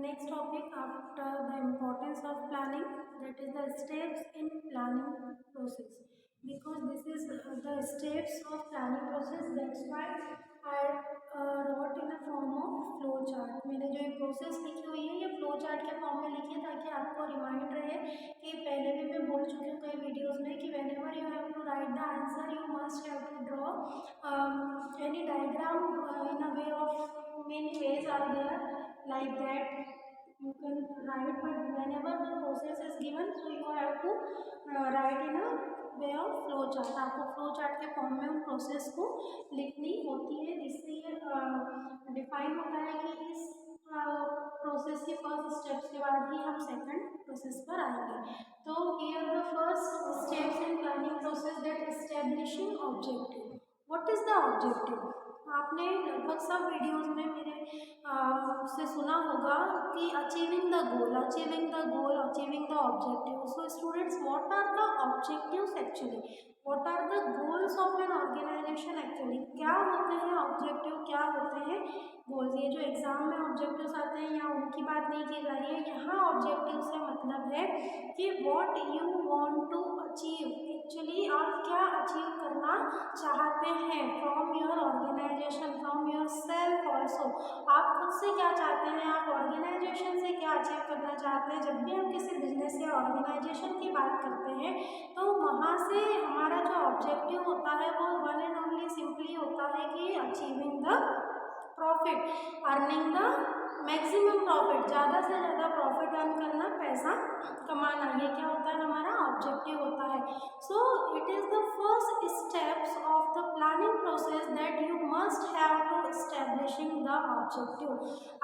next topic after the importance of planning, that is the steps in planning process. Because this is the steps of planning process, that's why I wrote in the form of flow chart. मैंने जो ये process लिखी हुई है ये flow chart के form में लिखी है ताकि आपको रिमाइंड रहे कि पहले भी मैं बोल चुकी हूँ कई वीडियोस में कि whenever you have to write the answer you must have to draw any diagram in a way of many ways are there like that you can write, but whenever the process is given so you have to write in a way of flow chart. आपको flow chart के form में उन process को लिखनी होती है, जिससे ये डिफाइन होता है कि इस प्रोसेस के फर्स्ट स्टेप्स के बाद ही हम सेकंड प्रोसेस पर आएंगे. तो here the first steps in planning process that establishing objective. What is the objective? आपने लगभग सब वीडियोस में मेरे से सुना होगा कि achieving the goal, achieving the goal, achieving the objective. So students, what are the objectives actually? What are the goals of an organisation actually? क्या होते हैं ऑब्जेक्टिव, क्या होते हैं गोल्स? ये जो एग्जाम में ऑब्जेक्टिव्स आते हैं यहाँ उनकी बात नहीं की जा रही है. यहाँ ऑब्जेक्टिव से मतलब है कि what you want to achieve. Actually आप क्या अचीव करना चाहते हैं from your organisation, from yourself also. आप खुद से क्या चाहते हैं, आप ऑर्गेनाइजेशन से क्या अचीव करना चाहते हैं. जब भी हम किसी बिजनेस या ऑर्गेनाइजेशन की बात करते हैं तो वहाँ से हमारा जो ऑब्जेक्टिव होता है वो वन एंड ओनली सिंपली होता है कि achieving the profit, earning the maximum profit, ज़्यादा से ज़्यादा प्रॉफिट अर्न करना, पैसा कमाना. ये क्या होता है, हमारा ऑब्जेक्टिव होता है. So it is the first steps of the planning process that you must have to establishing the objective.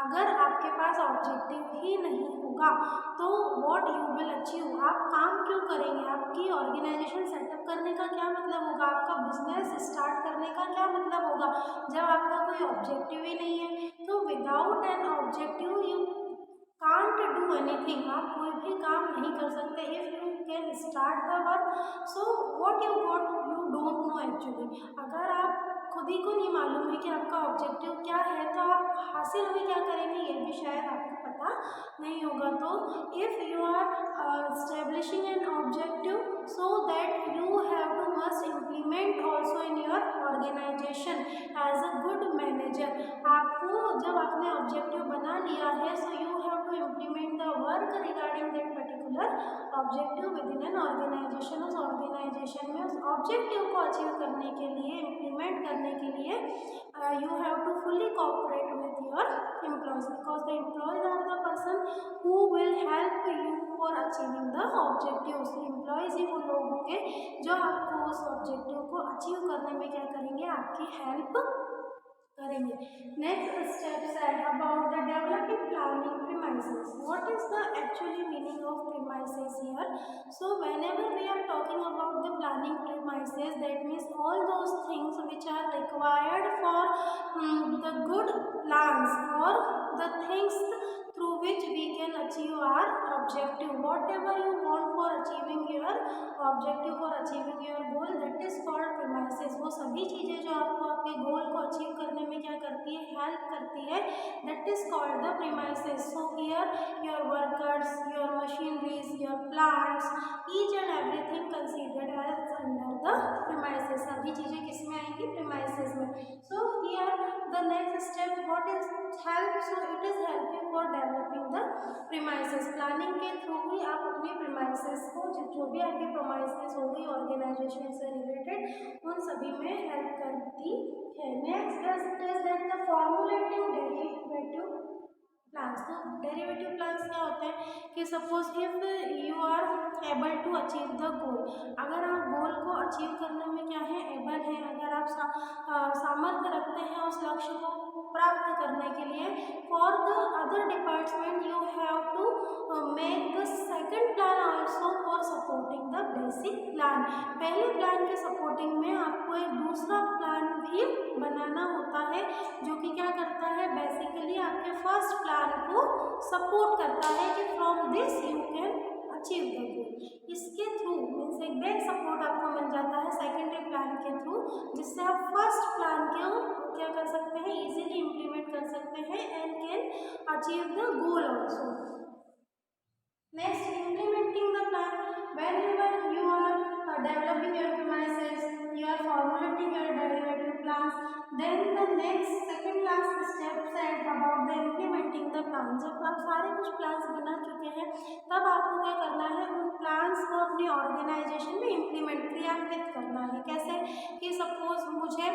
अगर आपके पास ऑब्जेक्टिव ही नहीं होगा तो व्हाट यू विल अचीव. आप काम क्यों करेंगे? आपकी ऑर्गेनाइजेशन सेटअप करने का क्या मतलब होगा? आपका बिजनेस स्टार्ट करने का क्या मतलब होगा जब आपका कोई ऑब्जेक्टिव ही नहीं है? तो without an objective you can't do anything. आप कोई भी काम नहीं कर सकते. If you can start the work so what you got you don't know actually. अगर आप खुद ही को नहीं मालूम है कि आपका ऑब्जेक्टिव क्या है तो आप हासिल में क्या करेंगे ये भी शायद आपको पता नहीं होगा. तो if you are establishing an objective so that you have to must implement also in your organisation as a good manager. आपको जब आपने ऑब्जेक्टिव बना लिया है so you have to implement the work regarding that particular objective within an organisation. उस organisation में उस objective को अचीव करने के लिए, इम्प्लीमेंट करने के लिए you have to fully cooperate with your employees, because the employees are the person who will help you for achieving the objectives. employees ही वो लोग होंगे जो आपको उस ऑब्जेक्टिव को अचीव करने में क्या करेंगे, आपकी हेल्प करेंगे. नेक्स्ट स्टेप्स है about the developing planning premises. What is the actually meaning of premises here? So whenever we are talking about the planning premises that means all those things which are required for the good plans और the things through which we can achieve our objective. Whatever you want for achieving your objective, for achieving your goal, that is called premises. वो सभी चीज़ें जो आपको आपके गोल को achieve करने में क्या करती है, हेल्प करती है, that is called the premises. So here your workers, your machineries, your plants, each and everything considered as under the premises. सभी चीज़ें किस में आएंगी, premises में. So here the next step what is help, so it is helping for developing the premises. Planning के through ही आप अपने premises को जो भी आपकी premises होगी ऑर्गेनाइजेशन से रिलेटेड उन सभी में हेल्प करती है. Next is that the formulating derivative plans. तो डेरिवेटिव प्लान्स क्या होते हैं कि suppose if you are able to achieve the goal. अगर आप गोल को अचीव करने में क्या है, एबल हैं, अगर आप सामर्थ्य रखते हैं उस लक्ष्य को प्राप्त करने के लिए, for the other department you have to make the second plan also for supporting the basic plan. पहले प्लान के सपोर्टिंग में आपको एक दूसरा प्लान भी बनाना होता है जो कि क्या करता है, बेसिकली आपके फर्स्ट प्लान को सपोर्ट करता है कि from this you can achieve the गोल. इसके थ्रू मीन्स एक बैक सपोर्ट आपको मिल जाता है सेकेंडरी प्लान के थ्रू, जिससे आप फर्स्ट प्लान को क्या कर सकते हैं, इजीली इम्प्लीमेंट कर सकते हैं and can achieve the goal also. Next, implementing the plan. Whenever you are developing your premises, you are formulating your derivative plans, then the next second last step said about the implementing the plan. जब आप सारे कुछ plans बना चुके हैं तब आपको क्या करना है, उन प्लान्स को अपनी ऑर्गेनाइजेशन में इम्प्लीमेंट क्रियान्वित करना है. कैसे कि सपोज मुझे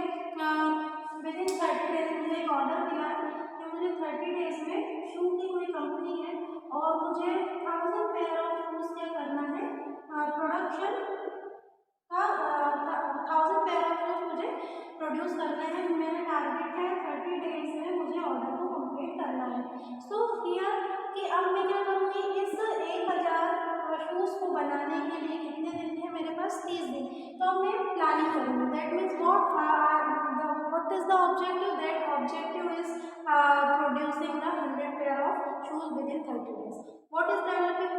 विद इन 30 डेज मुझे एक ऑर्डर मिला है कि मुझे 30 डेज में शू की कोई कंपनी है और मुझे 1000 पेयर ऑफ शूज क्या करना है, प्रोडक्शन का 1000 पेयर ऑफ शूज मुझे प्रोड्यूस करना है. मेरा टारगेट है 30 डेज में मुझे ऑर्डर को कंप्लीट करना है. सो हियर कि अब मैं क्या करूँगी, इस 1000 शूज को बनाने के लिए कितने दिन थे मेरे पास, 30 दिन. तो मैं प्लानिंग करूँगी. That means what is the objective? That objective is producing the 100 pair of shoes within 30 days. What is developing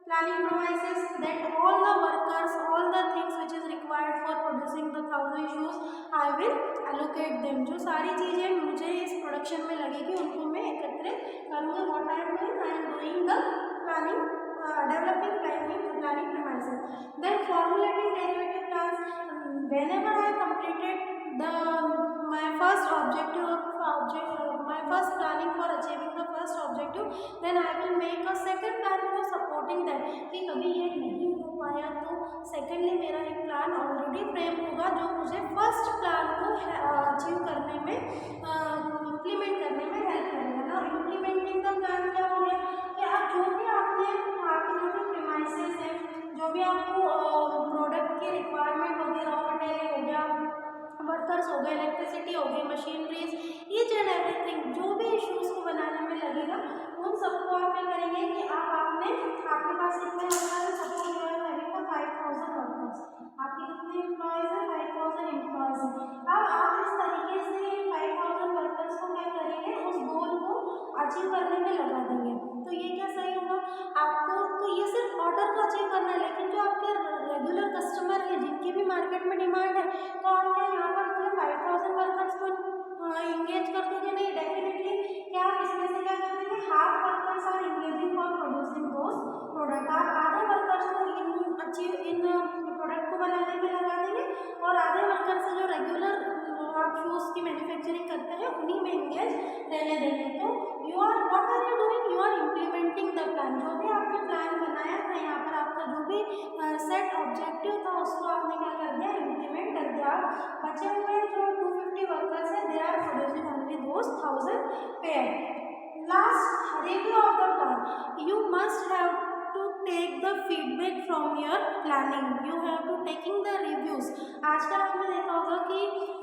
planning promises? That all the workers, all the things which is required for producing the 1000 shoes, I will allocate them. जो सारी चीज़ें मुझे इस production में लगेगी उनको मैं एकत्रित करूँगा. What I am doing? I am doing the planning, developing planning promises. Then formulating derivative plans. Whenever I completed my first my first planning for achieving the first objective, then I will make a second plan for supporting that. कि कभी ये नहीं हो पाया तो secondly मेरा एक plan already frame होगा जो मुझे फर्स्ट प्लान को अचीव करने में, इम्प्लीमेंट करने में हेल्प करेगा. ना इम्प्लीमेंटिंग द प्लान क्या हो गया कि आप जो भी आपके जो भी प्रीमाइसेस हैं, जो भी आपको प्रोडक्ट की रिक्वायरमेंट होगी, रॉ मटेरियल हो गया, वर्कर्स हो गए, इलेक्ट्रिसिटी हो गई, मशीनरीज, ईच एंड एवरीथिंग जो भी शूज़ को बनाने में लगेगा उन सबको आप क्या करेंगे कि आपके पास कितने वर्कर्स हैं. Suppose you are having 5000 workers, आपके कितने एम्प्लॉयज़ हैं, 5000 एम्प्लॉयज़ हैं. अब आप इस तरीके से 5000 वर्कर्स को क्या करेंगे, उस गोल को अचीव करने में लगा देंगे. तो ये क्या सही होगा आपको. तो ये सिर्फ ऑर्डर को अचीव करना है, लेकिन जो आपके रेगुलर कस्टमर है जिनकी भी मार्केट में डिमांड है, तो आप क्या यहाँ पर पूरे 5000 वर्कर्स को इंगेज कर दोगे? नहीं, डेफिनेटली क्या आप इसमें से क्या कर देंगे, half workers are engaging for producing those product. आप आधे वर्कर्स को इन प्रोडक्ट को बनाने में लगा देंगे और आधे वर्कर्स जो रेगुलर आप शूज़ की मैन्युफैक्चरिंग करते हैं उन्हीं में इंगेज रहने देंगे. तो what are you doing, you are implementing the plan. जो भी आपने प्लान बनाया था, यहाँ पर आपका जो भी सेट ऑब्जेक्टिव था उसको आपने क्या कर दिया, इम्प्लीमेंट कर दिया. बचे हुए जो 250 वर्कर्स हैं, they are producing only those 1000 pair. Last, review of the plan. You must have to take the feedback from your planning. You have to taking the reviews. आजकल आपने देखा होगा कि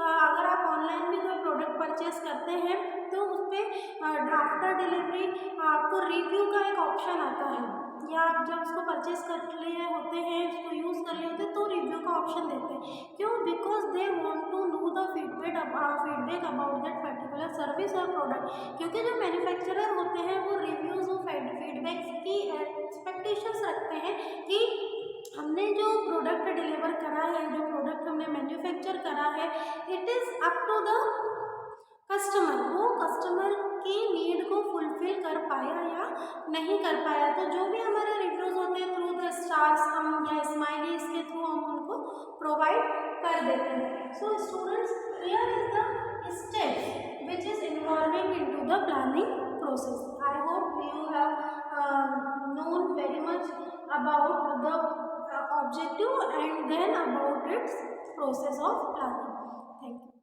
अगर आप ऑनलाइन भी कोई प्रोडक्ट परचेस करते हैं तो उस पर आफ्टर डिलीवरी आपको रिव्यू का एक ऑप्शन आता है, या आप जब उसको परचेस कर लिए होते हैं, उसको यूज़ कर लिए होते हैं तो रिव्यू का ऑप्शन देते हैं. क्यों? Because they want to know the feedback about that particular service और प्रोडक्ट. क्योंकि जो मैन्युफैक्चरर होते हैं वो रिव्यूज़ और फीडबैक की एक्सपेक्टेशंस रखते हैं कि हमने जो प्रोडक्ट डिलीवर करा है, जो प्रोडक्ट हमने मैन्युफैक्चर करा है, it is up to the customer. वो कस्टमर की नीड को फुलफिल कर पाया या नहीं कर पाया. तो जो भी हमारे रिव्यूज़ होते हैं थ्रू द स्टार्स हम या स्माइलीज के थ्रू हम उनको प्रोवाइड कर देते हैं. So students, here is the step which is involving into the planning process. I hope you have known very much about the objective and then about its process of planning. Thank you.